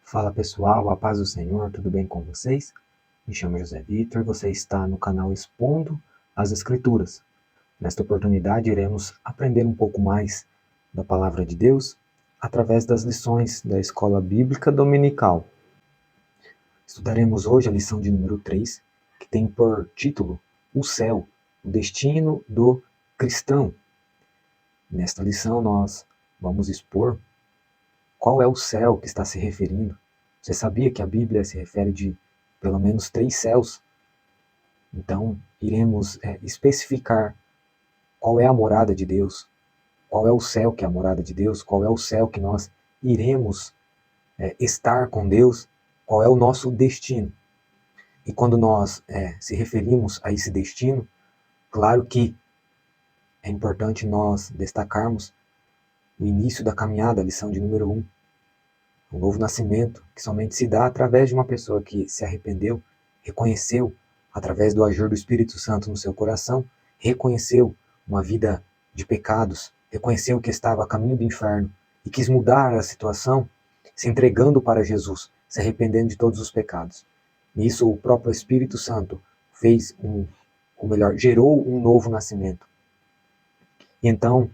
Fala pessoal, a paz do Senhor, tudo bem com vocês? Me chamo José Vitor, você está no canal Expondo as Escrituras. Nesta oportunidade iremos aprender um pouco mais da Palavra de Deus através das lições da Escola Bíblica Dominical. Estudaremos hoje a lição de número 3, que tem por título O Céu, o Destino do Cristão. Nesta lição nós vamos expor qual é o céu que está se referindo. Você sabia que a Bíblia se refere de pelo menos 3 céus? Então, iremos especificar qual é a morada de Deus, qual é o céu que é a morada de Deus, qual é o céu que nós iremos estar com Deus, qual é o nosso destino. E quando nós se referimos a esse destino, claro que é importante nós destacarmos o início da caminhada, a lição de número 1. O novo nascimento, que somente se dá através de uma pessoa que se arrependeu, reconheceu, através do agir do Espírito Santo no seu coração, reconheceu uma vida de pecados, reconheceu que estava a caminho do inferno e quis mudar a situação, se entregando para Jesus, se arrependendo de todos os pecados. Nisso o próprio Espírito Santo gerou um novo nascimento. E então,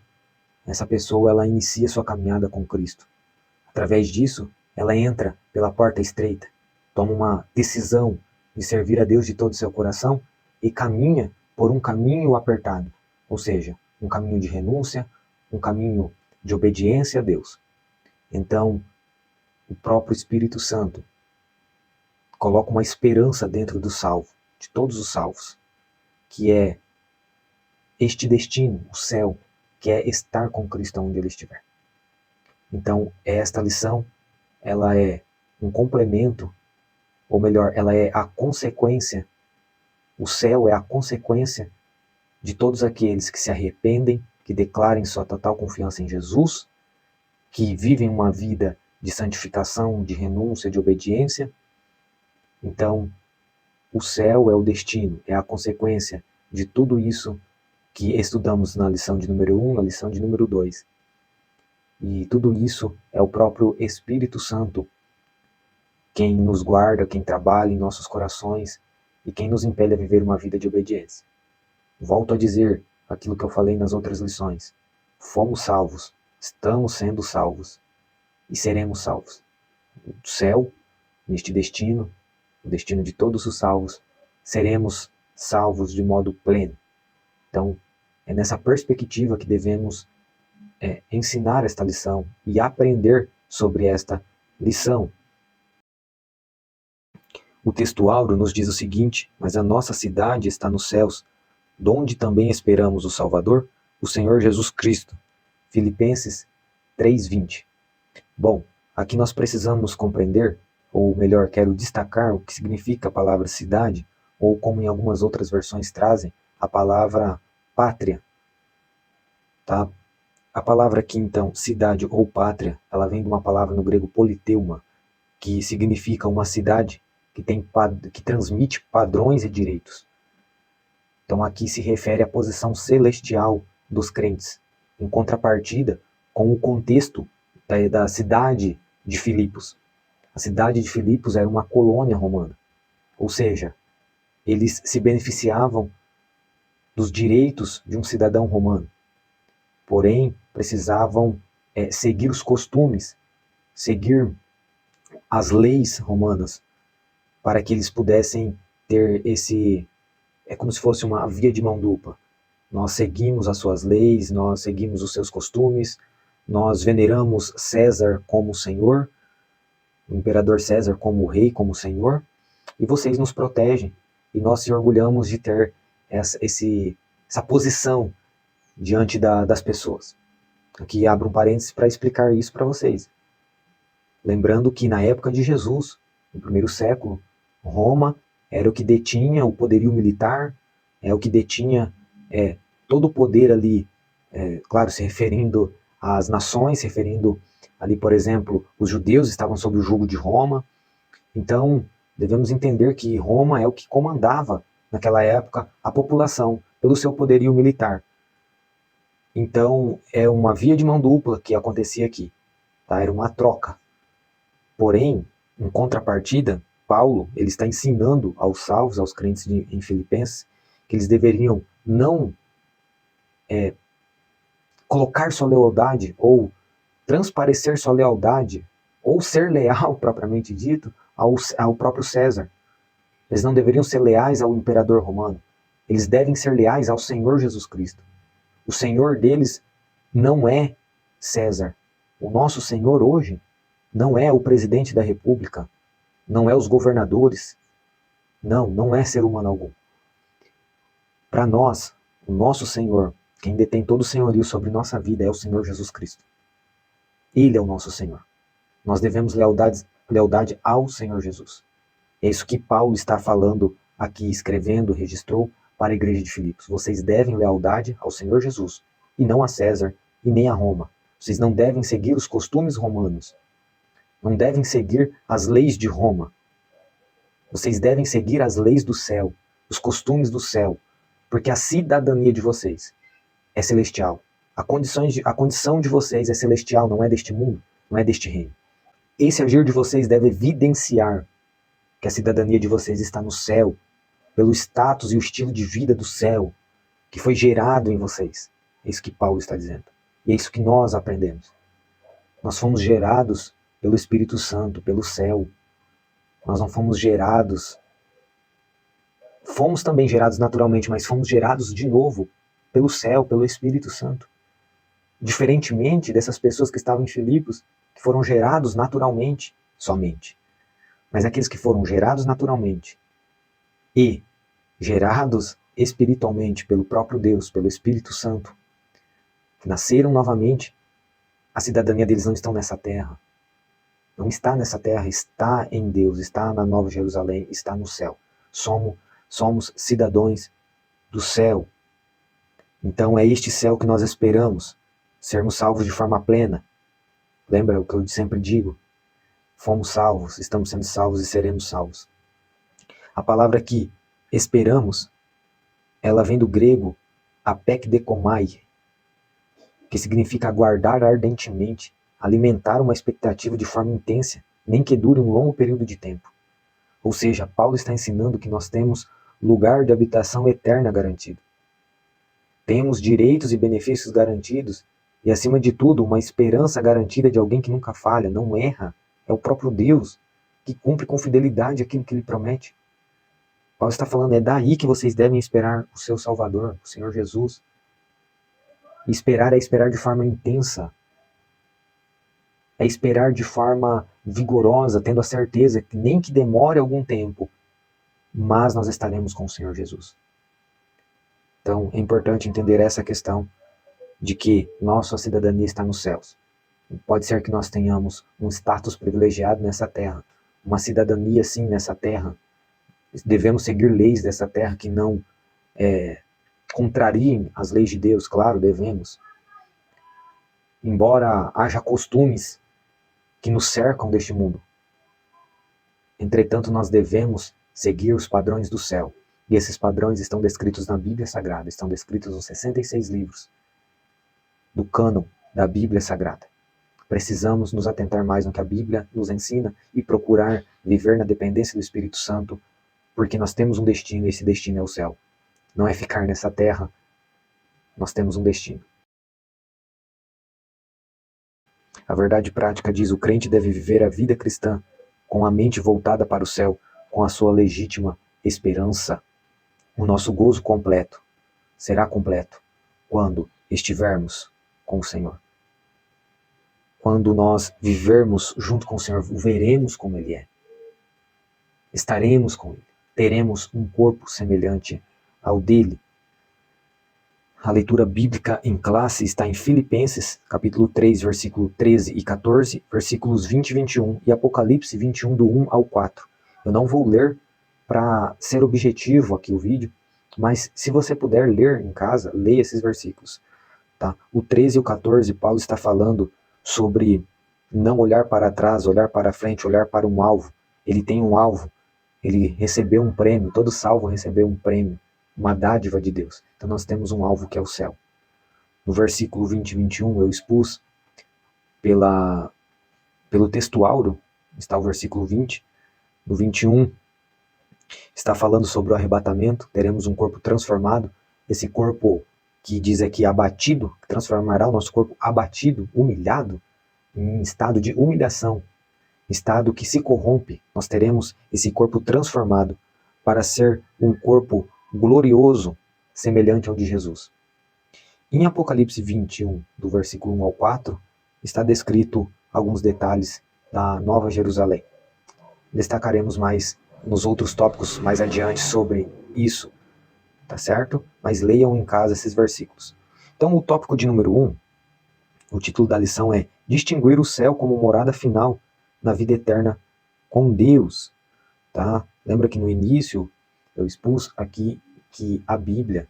essa pessoa ela inicia sua caminhada com Cristo. Através disso, ela entra pela porta estreita, toma uma decisão de servir a Deus de todo o seu coração e caminha por um caminho apertado, ou seja, um caminho de renúncia, um caminho de obediência a Deus. Então, o próprio Espírito Santo coloca uma esperança dentro do salvo, de todos os salvos, que é este destino, o céu, que é estar com Cristo onde ele estiver. Então, esta lição, ela é um complemento, ou melhor, ela é a consequência, o céu é a consequência de todos aqueles que se arrependem, que declarem sua total confiança em Jesus, que vivem uma vida de santificação, de renúncia, de obediência. Então, o céu é o destino, é a consequência de tudo isso que estudamos na lição de número 1, na lição de número 2. E tudo isso é o próprio Espírito Santo quem nos guarda, quem trabalha em nossos corações e quem nos impele a viver uma vida de obediência. Volto a dizer aquilo que eu falei nas outras lições. Fomos salvos, estamos sendo salvos e seremos salvos. No céu, neste destino, o destino de todos os salvos, seremos salvos de modo pleno. Então, é nessa perspectiva que devemos ensinar esta lição e aprender sobre esta lição. O texto áureo nos diz o seguinte: mas a nossa cidade está nos céus, donde também esperamos o Salvador, o Senhor Jesus Cristo. Filipenses 3:20. Bom, aqui nós precisamos compreender, ou melhor, quero destacar o que significa a palavra cidade, ou como em algumas outras versões trazem, a palavra pátria. Tá? A palavra aqui então, cidade ou pátria, ela vem de uma palavra no grego politeuma, que significa uma cidade que transmite padrões e direitos. Então aqui se refere à posição celestial dos crentes, em contrapartida com o contexto da cidade de Filipos. A cidade de Filipos era uma colônia romana, ou seja, eles se beneficiavam dos direitos de um cidadão romano, porém precisavam seguir os costumes, seguir as leis romanas, para que eles pudessem ter é como se fosse uma via de mão dupla. Nós seguimos as suas leis, nós seguimos os seus costumes, nós veneramos César como Senhor, o imperador César como rei, como Senhor, e vocês nos protegem, e nós se orgulhamos de ter essa posição diante das pessoas. Aqui abro um parênteses para explicar isso para vocês. Lembrando que na época de Jesus, no primeiro século, Roma era o que detinha o poderio militar, o que detinha todo o poder ali, claro, se referindo às nações, se referindo ali, por exemplo, os judeus estavam sob o jugo de Roma. Então, devemos entender que Roma é o que comandava, naquela época, a população, pelo seu poderio militar. Então, é uma via de mão dupla que acontecia aqui. Tá? Era uma troca. Porém, Em contrapartida, Paulo ele está ensinando aos salvos, aos crentes em Filipenses, que eles deveriam não colocar sua lealdade ou transparecer sua lealdade ou ser leal, propriamente dito, ao próprio César. Eles não deveriam ser leais ao imperador romano. Eles devem ser leais ao Senhor Jesus Cristo. O Senhor deles não é César. O nosso Senhor hoje não é o presidente da República, não é os governadores, não é ser humano algum. Para nós, o nosso Senhor, quem detém todo o senhorio sobre nossa vida é o Senhor Jesus Cristo. Ele é o nosso Senhor. Nós devemos lealdade ao Senhor Jesus. É isso que Paulo está falando aqui, escrevendo, registrou para a igreja de Filipos. Vocês devem lealdade ao Senhor Jesus, e não a César, e nem a Roma. Vocês não devem seguir os costumes romanos. Não devem seguir as leis de Roma. Vocês devem seguir as leis do céu, os costumes do céu, porque a cidadania de vocês é celestial. A condição de vocês é celestial, não é deste mundo, não é deste reino. Esse agir de vocês deve evidenciar que a cidadania de vocês está no céu, pelo status e o estilo de vida do céu, que foi gerado em vocês. É isso que Paulo está dizendo. E é isso que nós aprendemos. Nós fomos gerados pelo Espírito Santo, pelo céu. Nós não fomos gerados. Fomos também gerados naturalmente, mas fomos gerados de novo pelo céu, pelo Espírito Santo. Diferentemente dessas pessoas que estavam em Filipos, que foram gerados naturalmente, somente. Mas aqueles que foram gerados naturalmente e gerados espiritualmente pelo próprio Deus, pelo Espírito Santo, que nasceram novamente, a cidadania deles não está nessa terra. Não está nessa terra, está em Deus, está na Nova Jerusalém, está no céu. Somos cidadãos do céu. Então é este céu que nós esperamos, sermos salvos de forma plena. Lembra o que eu sempre digo? Fomos salvos, estamos sendo salvos e seremos salvos. A palavra que esperamos, ela vem do grego apekdekomai, que significa aguardar ardentemente, alimentar uma expectativa de forma intensa, nem que dure um longo período de tempo. Ou seja, Paulo está ensinando que nós temos lugar de habitação eterna garantido. Temos direitos e benefícios garantidos e, acima de tudo, uma esperança garantida de alguém que nunca falha, não erra. É o próprio Deus que cumpre com fidelidade aquilo que Ele promete. Paulo está falando, é daí que vocês devem esperar o seu Salvador, o Senhor Jesus. E esperar é esperar de forma intensa. É esperar de forma vigorosa, tendo a certeza que nem que demore algum tempo, mas nós estaremos com o Senhor Jesus. Então, é importante entender essa questão de que nossa cidadania está nos céus. Pode ser que nós tenhamos um status privilegiado nessa terra, uma cidadania sim nessa terra. Devemos seguir leis dessa terra que não contrariem as leis de Deus, claro, devemos. Embora haja costumes que nos cercam deste mundo. Entretanto, nós devemos seguir os padrões do céu. E esses padrões estão descritos na Bíblia Sagrada, estão descritos nos 66 livros do cânon da Bíblia Sagrada. Precisamos nos atentar mais no que a Bíblia nos ensina e procurar viver na dependência do Espírito Santo, porque nós temos um destino e esse destino é o céu. Não é ficar nessa terra, nós temos um destino. A verdade prática diz: o crente deve viver a vida cristã com a mente voltada para o céu, com a sua legítima esperança. O nosso gozo completo será completo quando estivermos com o Senhor. Quando nós vivermos junto com o Senhor, veremos como Ele é. Estaremos com Ele. Teremos um corpo semelhante ao dele. A leitura bíblica em classe está em Filipenses, capítulo 3, versículo 13 e 14, versículos 20 e 21 e Apocalipse 21, do 1 ao 4. Eu não vou ler para ser objetivo aqui o vídeo, mas se você puder ler em casa, leia esses versículos. Tá? O 13 e o 14, Paulo está falando sobre não olhar para trás, olhar para frente, olhar para um alvo. Ele tem um alvo, ele recebeu um prêmio, todo salvo recebeu um prêmio, uma dádiva de Deus. Então nós temos um alvo que é o céu. No versículo 20 e 21 eu expus pelo texto áureo está o versículo 20. No 21, está falando sobre o arrebatamento, teremos um corpo transformado. Esse corpo que diz aqui abatido, transformará o nosso corpo abatido, humilhado, em estado de humilhação, estado que se corrompe. Nós teremos esse corpo transformado para ser um corpo glorioso, semelhante ao de Jesus. Em Apocalipse 21, do versículo 1 ao 4, está descrito alguns detalhes da Nova Jerusalém. Destacaremos mais nos outros tópicos mais adiante sobre isso, tá certo? Mas leiam em casa esses versículos. Então, o tópico de número 1, o título da lição é Distinguir o céu como morada final na vida eterna com Deus, tá? Lembra que no início eu expus aqui que a Bíblia,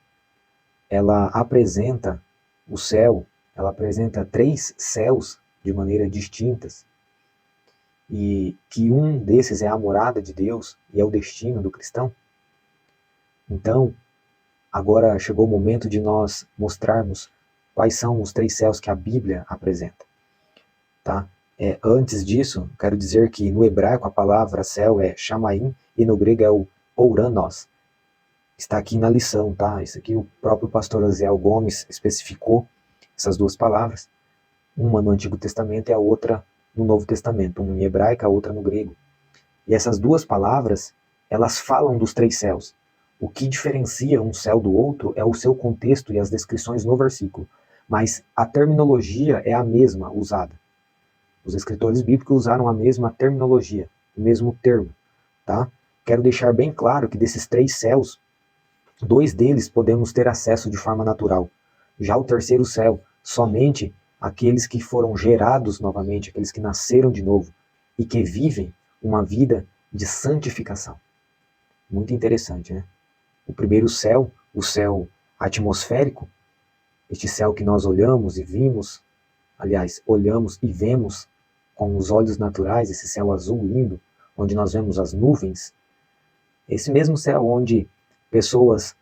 ela apresenta o céu, ela apresenta 3 céus de maneira distintas, e que um desses é a morada de Deus e é o destino do cristão. Então, agora chegou o momento de nós mostrarmos quais são os 3 céus que a Bíblia apresenta, tá? Antes disso, quero dizer que no hebraico a palavra céu é shamaim e no grego é o ouranos. Está aqui na lição, tá? Isso aqui o próprio pastor Aziel Gomes especificou essas 2 palavras, uma no Antigo Testamento e a outra no Novo Testamento, uma em hebraico, a outra no grego. E essas 2 palavras, elas falam dos 3 céus. O que diferencia um céu do outro é o seu contexto e as descrições no versículo, mas a terminologia é a mesma usada. Os escritores bíblicos usaram a mesma terminologia, o mesmo termo, tá? Quero deixar bem claro que desses 3 céus, 2 deles podemos ter acesso de forma natural. Já o terceiro céu, somente aqueles que foram gerados novamente, aqueles que nasceram de novo e que vivem uma vida de santificação. Muito interessante, né? O primeiro céu, o céu atmosférico, este céu que nós olhamos e vimos, aliás, olhamos e vemos com os olhos naturais, esse céu azul lindo, onde nós vemos as nuvens, esse mesmo céu onde pessoas,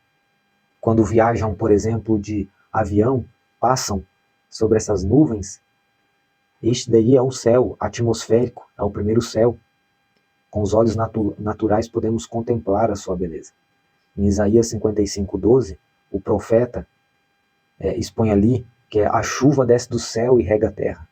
quando viajam, por exemplo, de avião, passam sobre essas nuvens, este daí é o céu atmosférico, é o primeiro céu. Com os olhos naturais podemos contemplar a sua beleza. Em Isaías 55:12, o profeta expõe ali que a chuva desce do céu e rega a terra.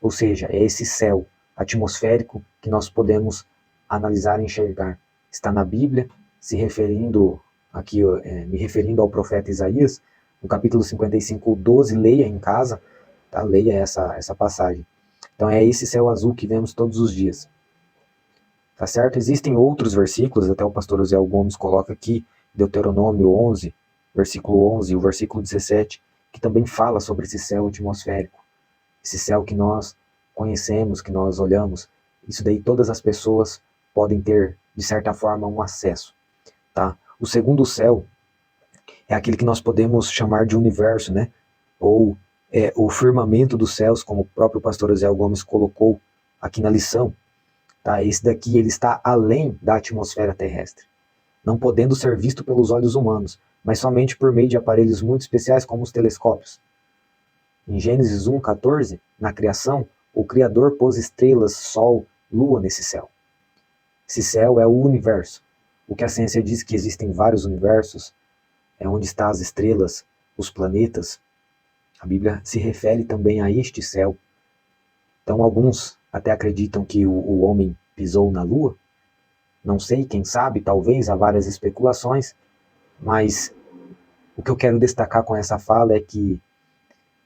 Ou seja, é esse céu atmosférico que nós podemos analisar e enxergar. Está na Bíblia, se referindo aqui, me referindo ao profeta Isaías, no capítulo 55:12, leia em casa, tá? Leia essa passagem. Então é esse céu azul que vemos todos os dias. Tá certo? Existem outros versículos, até o pastor José Gomes coloca aqui, Deuteronômio 11, versículo 11 e o versículo 17, que também fala sobre esse céu atmosférico. Esse céu que nós conhecemos, que nós olhamos, isso daí todas as pessoas podem ter, de certa forma, um acesso. Tá? O segundo céu é aquele que nós podemos chamar de universo, né? Ou o firmamento dos céus, como o próprio pastor José Gomes colocou aqui na lição. Tá? Esse daqui ele está além da atmosfera terrestre, não podendo ser visto pelos olhos humanos, mas somente por meio de aparelhos muito especiais como os telescópios. Em Gênesis 1:14, na criação, o Criador pôs estrelas, sol, lua nesse céu. Esse céu é o universo. O que a ciência diz que existem vários universos, é onde estão as estrelas, os planetas. A Bíblia se refere também a este céu. Então alguns até acreditam que o homem pisou na Lua. Não sei, quem sabe, talvez, há várias especulações, mas o que eu quero destacar com essa fala é que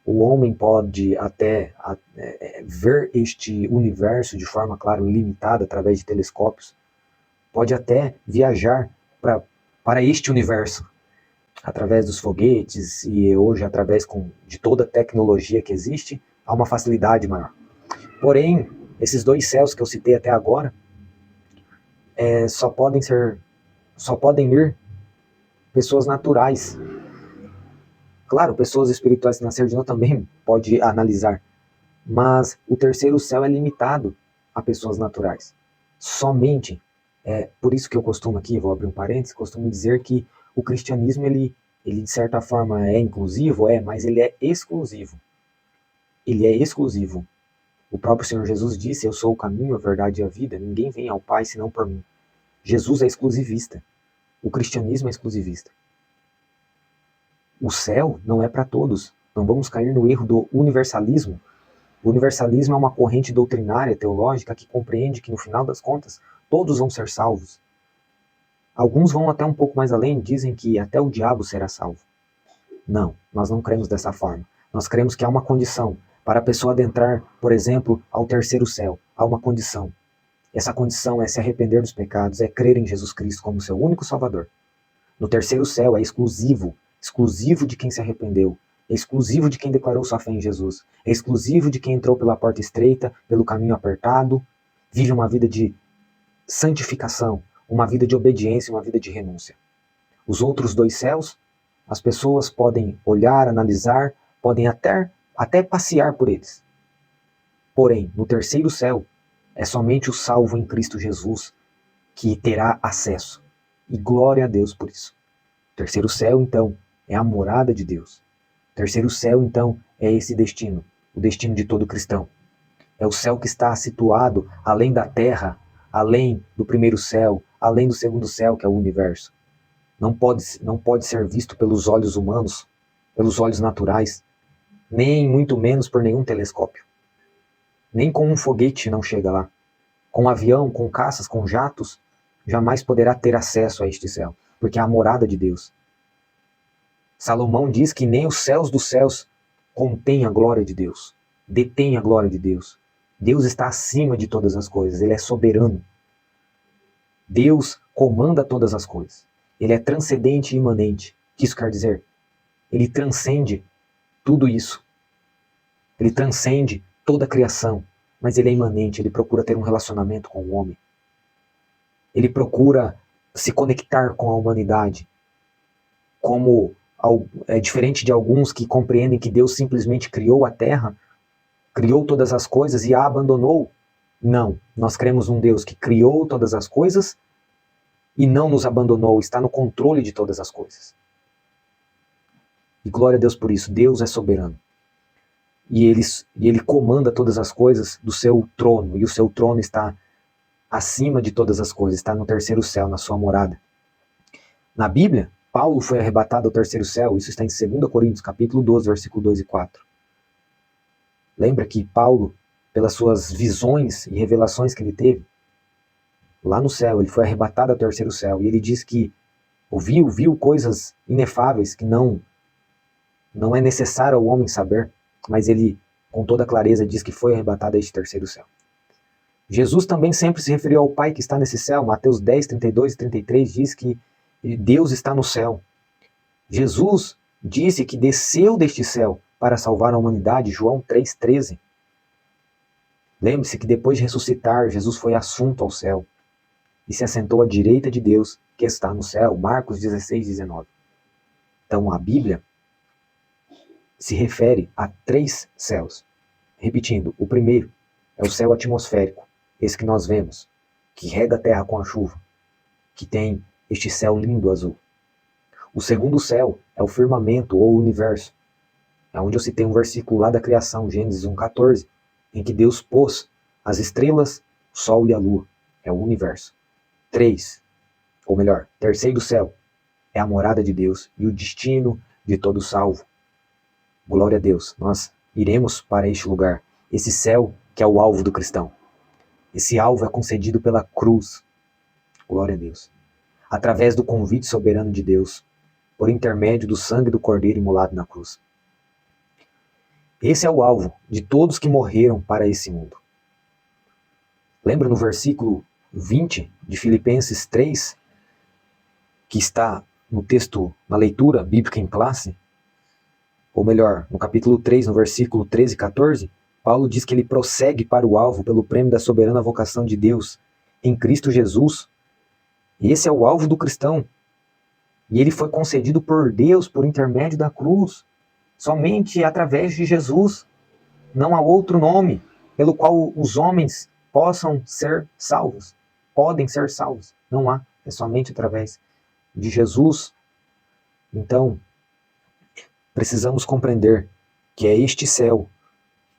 o homem pode até ver este universo de forma, claro, limitada, através de telescópios, pode até viajar para este universo, através dos foguetes e hoje através de toda a tecnologia que existe, há uma facilidade maior. Porém, esses 2 céus que eu citei até agora, só podem ir pessoas naturais. Claro, pessoas espirituais que nasceram de novo também pode analisar, mas o terceiro céu é limitado a pessoas naturais. Somente, por isso que eu costumo aqui, vou abrir um parênteses, costumo dizer que o cristianismo, ele de certa forma é inclusivo, mas ele é exclusivo. Ele é exclusivo. O próprio Senhor Jesus disse: eu sou o caminho, a verdade e a vida, ninguém vem ao Pai senão por mim. Jesus é exclusivista. O cristianismo é exclusivista. O céu não é para todos. Não vamos cair no erro do universalismo. O universalismo é uma corrente doutrinária, teológica, que compreende que, no final das contas, todos vão ser salvos. Alguns vão até um pouco mais além, dizem que até o diabo será salvo. Não, nós não cremos dessa forma. Nós cremos que há uma condição para a pessoa adentrar, por exemplo, ao terceiro céu. Há uma condição. Essa condição é se arrepender dos pecados, é crer em Jesus Cristo como seu único Salvador. No terceiro céu é exclusivo de quem se arrependeu, é exclusivo de quem declarou sua fé em Jesus, é exclusivo de quem entrou pela porta estreita, pelo caminho apertado, vive uma vida de santificação, uma vida de obediência, uma vida de renúncia. Os outros dois céus, as pessoas podem olhar, analisar, podem até passear por eles. Porém, no terceiro céu, é somente o salvo em Cristo Jesus que terá acesso. E glória a Deus por isso. O terceiro céu, então, é a morada de Deus. O terceiro céu, então, é esse destino, o destino de todo cristão. É o céu que está situado além da terra, além do primeiro céu, além do segundo céu, que é o universo. Não pode ser visto pelos olhos humanos, pelos olhos naturais, nem muito menos por nenhum telescópio. Nem com um foguete não chega lá. Com um avião, com caças, com jatos, jamais poderá ter acesso a este céu, porque é a morada de Deus. Salomão diz que nem os céus dos céus contêm a glória de Deus, detêm a glória de Deus. Deus está acima de todas as coisas, Ele é soberano. Deus comanda todas as coisas. Ele é transcendente e imanente. O que isso quer dizer? Ele transcende tudo isso. Ele transcende toda a criação, mas ele é imanente, ele procura ter um relacionamento com o homem. Ele procura se conectar com a humanidade, como é diferente de alguns que compreendem que Deus simplesmente criou a terra, criou todas as coisas e a abandonou. Não, nós cremos num Deus que criou todas as coisas e não nos abandonou, está no controle de todas as coisas. E glória a Deus por isso, Deus é soberano. E ele comanda todas as coisas do seu trono, e o seu trono está acima de todas as coisas, está no terceiro céu, na sua morada. Na Bíblia, Paulo foi arrebatado ao terceiro céu, isso está em 2 Coríntios, capítulo 12, versículo 2 e 4. Lembra que Paulo, pelas suas visões e revelações que ele teve, lá no céu, ele foi arrebatado ao terceiro céu, e ele diz que viu coisas inefáveis que não é necessário ao homem saber, mas ele, com toda clareza, diz que foi arrebatado a este terceiro céu. Jesus também sempre se referiu ao Pai que está nesse céu. Mateus 10, 32 e 33 diz que Deus está no céu. Jesus disse que desceu deste céu para salvar a humanidade, João 3,13. Lembre-se que depois de ressuscitar, Jesus foi assunto ao céu e se assentou à direita de Deus, que está no céu, Marcos 16, 19. Então a Bíblia se refere a 3 céus. Repetindo, o primeiro é o céu atmosférico, esse que nós vemos, que rega a terra com a chuva, que tem este céu lindo azul. O segundo céu é o firmamento ou o universo. É onde eu citei um versículo lá da criação, Gênesis 1,14, em que Deus pôs as estrelas, o sol e a lua. É o universo. 3, ou melhor, terceiro céu, é a morada de Deus e o destino de todo salvo. Glória a Deus, nós iremos para este lugar, esse céu que é o alvo do cristão. Esse alvo é concedido pela cruz. Glória a Deus. Através do convite soberano de Deus, por intermédio do sangue do Cordeiro imolado na cruz. Esse é o alvo de todos que morreram para esse mundo. Lembra no versículo 20 de Filipenses 3, que está no texto, na leitura bíblica em classe? Ou melhor, no capítulo 3, no versículo 13 e 14, Paulo diz que ele prossegue para o alvo pelo prêmio da soberana vocação de Deus em Cristo Jesus. Esse é o alvo do cristão. E ele foi concedido por Deus por intermédio da cruz. Somente através de Jesus. Não há outro nome pelo qual os homens possam ser salvos. Podem ser salvos. Não há. É somente através de Jesus. Então, precisamos compreender que é este céu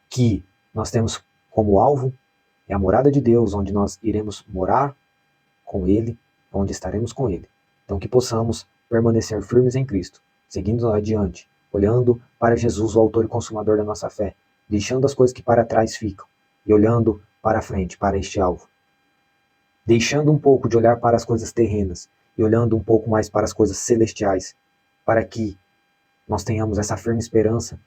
que nós temos como alvo é a morada de Deus, onde nós iremos morar com Ele, onde estaremos com Ele. Então que possamos permanecer firmes em Cristo, seguindo adiante, olhando para Jesus, o autor e consumador da nossa fé, deixando as coisas que para trás ficam e olhando para frente, para este alvo. Deixando um pouco de olhar para as coisas terrenas e olhando um pouco mais para as coisas celestiais, para que nós tenhamos essa firme esperança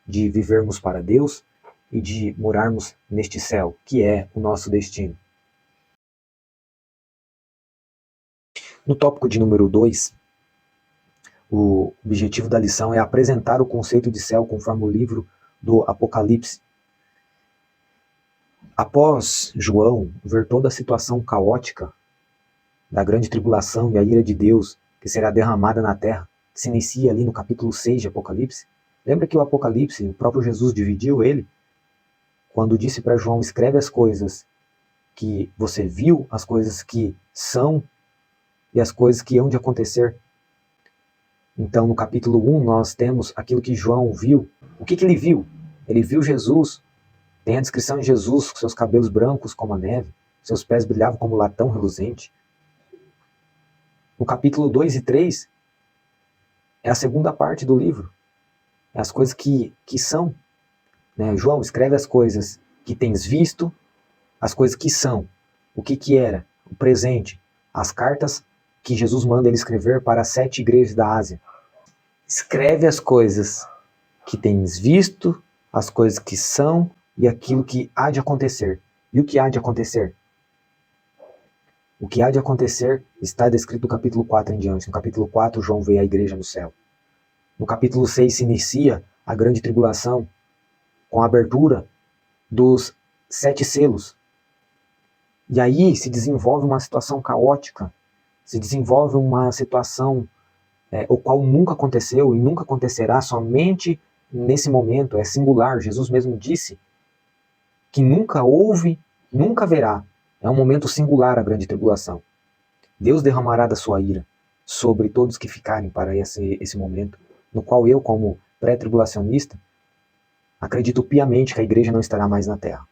de vivermos para Deus e de morarmos neste céu, que é o nosso destino. No tópico de número 2, o objetivo da lição é apresentar o conceito de céu conforme o livro do Apocalipse. Após João ver toda a situação caótica da grande tribulação e a ira de Deus que será derramada na terra, que se inicia ali no capítulo 6 de Apocalipse, lembra que o Apocalipse, o próprio Jesus dividiu ele, quando disse para João, escreve as coisas que você viu, as coisas que são e as coisas que hão de acontecer. Então, no capítulo 1, nós temos aquilo que João viu. O que ele viu? Ele viu Jesus, tem a descrição de Jesus com seus cabelos brancos como a neve, seus pés brilhavam como latão reluzente. No capítulo 2 e 3, é a segunda parte do livro. É as coisas que são. Né? João escreve as coisas que tens visto, as coisas que são. O que era? O presente. As cartas que Jesus manda ele escrever para as 7 igrejas da Ásia. Escreve as coisas que tens visto, as coisas que são e aquilo que há de acontecer. E o que há de acontecer? O que há de acontecer está descrito no capítulo 4 em diante. No capítulo 4, João vê a igreja no céu. No capítulo 6 se inicia a grande tribulação com a abertura dos 7 selos. E aí se desenvolve uma situação caótica, se desenvolve uma situação o qual nunca aconteceu e nunca acontecerá, somente nesse momento, é singular. Jesus mesmo disse que nunca houve, nunca haverá. É um momento singular a grande tribulação. Deus derramará da sua ira sobre todos que ficarem para esse momento, no qual eu, como pré-tribulacionista, acredito piamente que a igreja não estará mais na terra.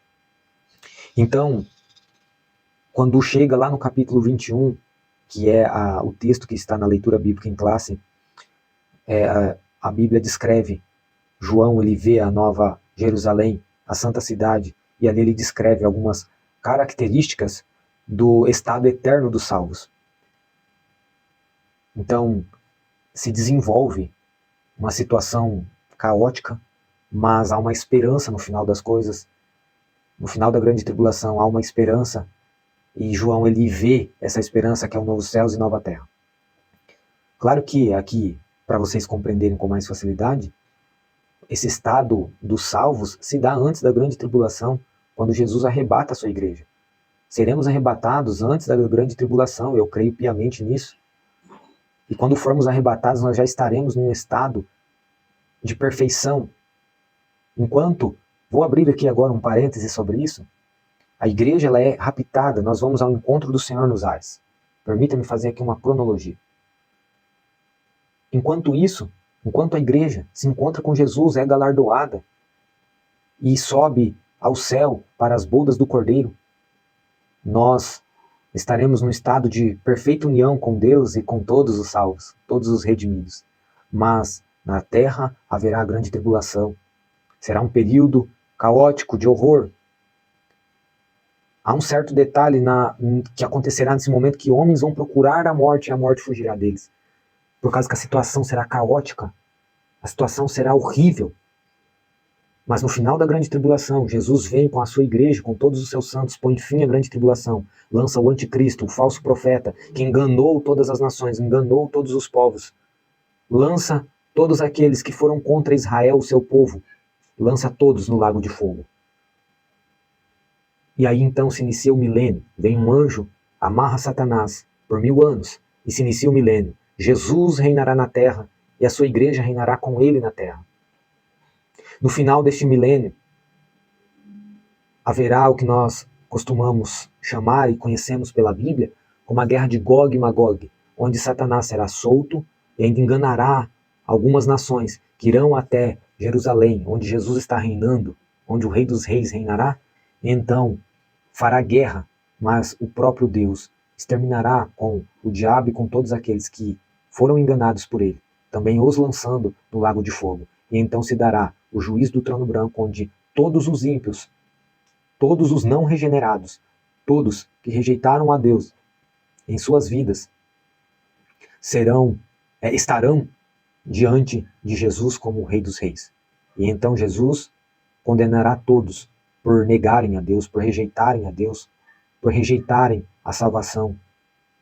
Então, quando chega lá no capítulo 21, que é o texto que está na leitura bíblica em classe, a Bíblia descreve, João ele vê a nova Jerusalém, a santa cidade, e ali ele descreve algumas características do estado eterno dos salvos. Então, se desenvolve uma situação caótica, mas há uma esperança no final das coisas. No final da grande tribulação há uma esperança, e João ele vê essa esperança que é o novo céus e nova terra. Claro que aqui, para vocês compreenderem com mais facilidade, esse estado dos salvos se dá antes da grande tribulação, quando Jesus arrebata a sua igreja. Seremos arrebatados antes da grande tribulação, eu creio piamente nisso. E quando formos arrebatados, nós já estaremos num estado de perfeição. Enquanto, vou abrir aqui agora um parêntese sobre isso, a igreja ela é raptada, nós vamos ao encontro do Senhor nos ares. Permita-me fazer aqui uma cronologia. Enquanto isso, enquanto a igreja se encontra com Jesus, é galardoada e sobe ao céu para as bodas do Cordeiro, nós estaremos num estado de perfeita união com Deus e com todos os salvos, todos os redimidos. Mas na terra haverá grande tribulação. Será um período caótico, de horror. Há um certo detalhe que acontecerá nesse momento, que homens vão procurar a morte e a morte fugirá deles. Por causa que a situação será caótica, a situação será horrível. Mas no final da grande tribulação, Jesus vem com a sua igreja, com todos os seus santos, põe fim à grande tribulação, lança o anticristo, o falso profeta, que enganou todas as nações, enganou todos os povos, lança todos aqueles que foram contra Israel, o seu povo, lança todos no lago de fogo. E aí então se inicia o milênio, vem um anjo, amarra Satanás por 1000 anos, e se inicia o milênio. Jesus reinará na terra, e a sua igreja reinará com ele na terra. No final deste milênio, haverá o que nós costumamos chamar e conhecemos pela Bíblia como a guerra de Gog e Magog, onde Satanás será solto e ainda enganará algumas nações que irão até Jerusalém, onde Jesus está reinando, onde o Rei dos Reis reinará, Então fará guerra, mas o próprio Deus exterminará com o diabo e com todos aqueles que foram enganados por ele, também os lançando no lago de fogo. E então se dará o juízo do trono branco, onde todos os ímpios, todos os não regenerados, todos que rejeitaram a Deus em suas vidas, estarão diante de Jesus como o Rei dos Reis. E então Jesus condenará todos por negarem a Deus, por rejeitarem a Deus, por rejeitarem a salvação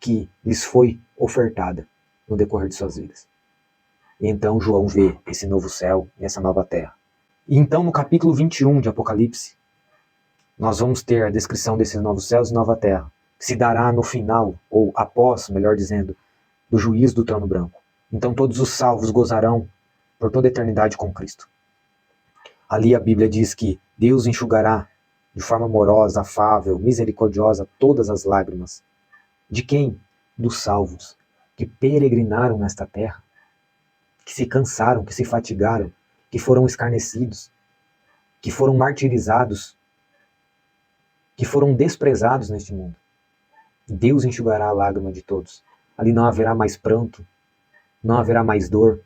que lhes foi ofertada no decorrer de suas vidas. E então João vê esse novo céu e essa nova terra. E então no capítulo 21 de Apocalipse, nós vamos ter a descrição desses novos céus e nova terra, que se dará no final, ou após, melhor dizendo, do juízo do trono branco. Então todos os salvos gozarão por toda a eternidade com Cristo. Ali a Bíblia diz que Deus enxugará de forma amorosa, afável, misericordiosa todas as lágrimas. De quem? Dos salvos, que peregrinaram nesta terra, que se cansaram, que se fatigaram, que foram escarnecidos, que foram martirizados, que foram desprezados neste mundo. Deus enxugará a lágrima de todos. Ali não haverá mais pranto, não haverá mais dor.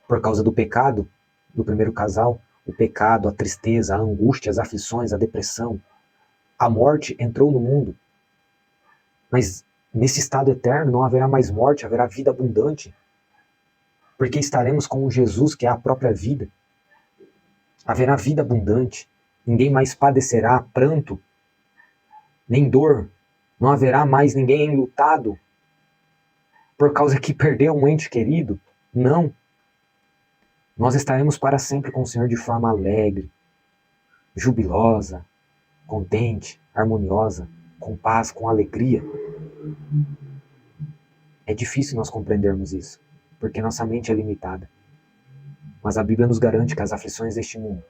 Por causa do pecado do primeiro casal, o pecado, a tristeza, a angústia, as aflições, a depressão, a morte entrou no mundo. Mas nesse estado eterno não haverá mais morte, haverá vida abundante. Porque estaremos com Jesus, que é a própria vida. Haverá vida abundante. Ninguém mais padecerá pranto, nem dor. Não haverá mais ninguém enlutado por causa que perdeu um ente querido. Não. Nós estaremos para sempre com o Senhor de forma alegre, jubilosa, contente, harmoniosa, com paz, com alegria. É difícil nós compreendermos isso, porque nossa mente é limitada. Mas a Bíblia nos garante que as aflições deste mundo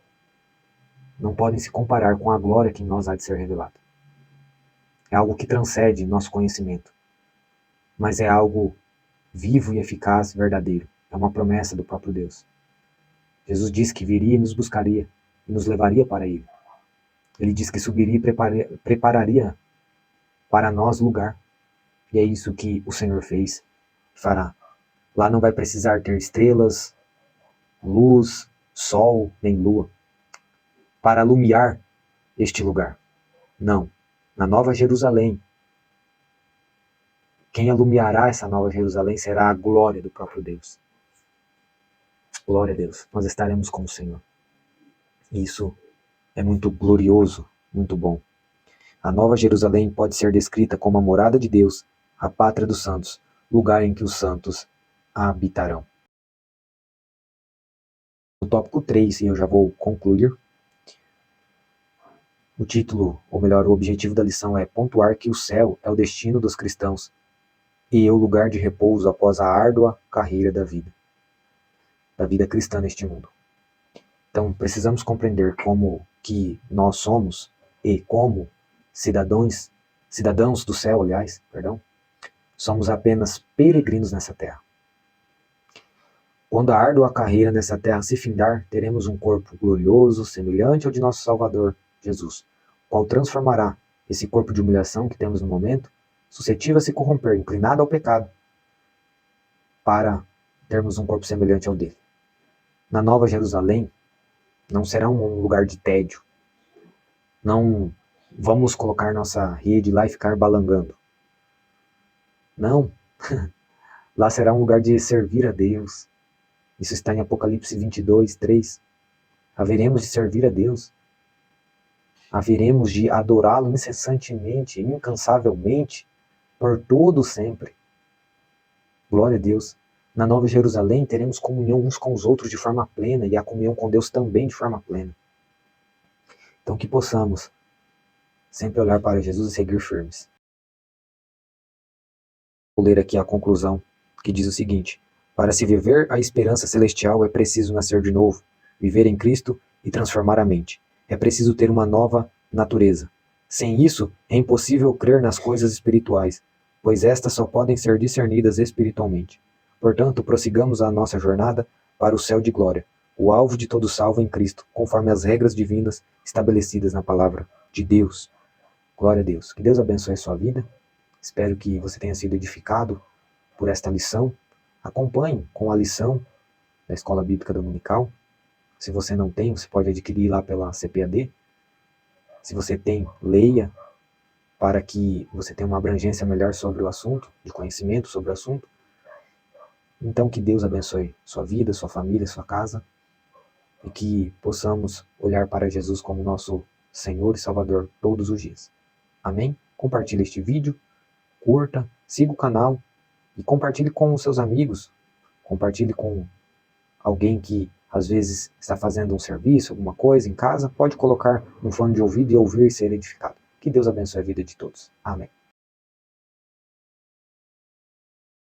não podem se comparar com a glória que em nós há de ser revelada. É algo que transcende nosso conhecimento, mas é algo vivo e eficaz, verdadeiro. É uma promessa do próprio Deus. Jesus disse que viria e nos buscaria e nos levaria para Ele. Ele disse que subiria e prepararia para nós lugar. E é isso que o Senhor fez e fará. Lá não vai precisar ter estrelas, luz, sol, nem lua para alumiar este lugar. Não. Na Nova Jerusalém, quem alumiará essa Nova Jerusalém será a glória do próprio Deus. Glória a Deus. Nós estaremos com o Senhor. Isso é muito glorioso, muito bom. A Nova Jerusalém pode ser descrita como a morada de Deus, a pátria dos santos, lugar em que os santos habitarão. No tópico 3, e eu já vou concluir, o título, ou melhor, o objetivo da lição é pontuar que o céu é o destino dos cristãos e o lugar de repouso após a árdua carreira da vida cristã neste mundo. Então, precisamos compreender como que nós somos e como cidadãos do céu, somos apenas peregrinos nessa terra. Quando a árdua carreira nessa terra se findar, teremos um corpo glorioso, semelhante ao de nosso Salvador, Jesus, qual transformará esse corpo de humilhação que temos no momento, suscetível a se corromper, inclinado ao pecado, para termos um corpo semelhante ao dele. Na Nova Jerusalém, não será um lugar de tédio. Não vamos colocar nossa rede lá e ficar balangando. Não. Lá será um lugar de servir a Deus. Isso está em Apocalipse 22, 3. Haveremos de servir a Deus. Haveremos de adorá-lo incessantemente, incansavelmente, por todo sempre. Glória a Deus. Na Nova Jerusalém teremos comunhão uns com os outros de forma plena e a comunhão com Deus também de forma plena. Então que possamos sempre olhar para Jesus e seguir firmes. Vou ler aqui a conclusão, que diz o seguinte: para se viver a esperança celestial é preciso nascer de novo, viver em Cristo e transformar a mente. É preciso ter uma nova natureza. Sem isso, é impossível crer nas coisas espirituais, pois estas só podem ser discernidas espiritualmente. Portanto, prossigamos a nossa jornada para o céu de glória, o alvo de todo salvo em Cristo, conforme as regras divinas estabelecidas na palavra de Deus. Glória a Deus. Que Deus abençoe a sua vida. Espero que você tenha sido edificado por esta lição. Acompanhe com a lição da Escola Bíblica Dominical. Se você não tem, você pode adquirir lá pela CPAD. Se você tem, leia, para que você tenha uma abrangência melhor sobre o assunto, de conhecimento sobre o assunto. Então que Deus abençoe sua vida, sua família, sua casa, e que possamos olhar para Jesus como nosso Senhor e Salvador todos os dias. Amém? Compartilhe este vídeo, curta, siga o canal e compartilhe com os seus amigos, compartilhe com alguém que às vezes está fazendo um serviço, alguma coisa em casa, pode colocar um fone de ouvido e ouvir e ser edificado. Que Deus abençoe a vida de todos. Amém.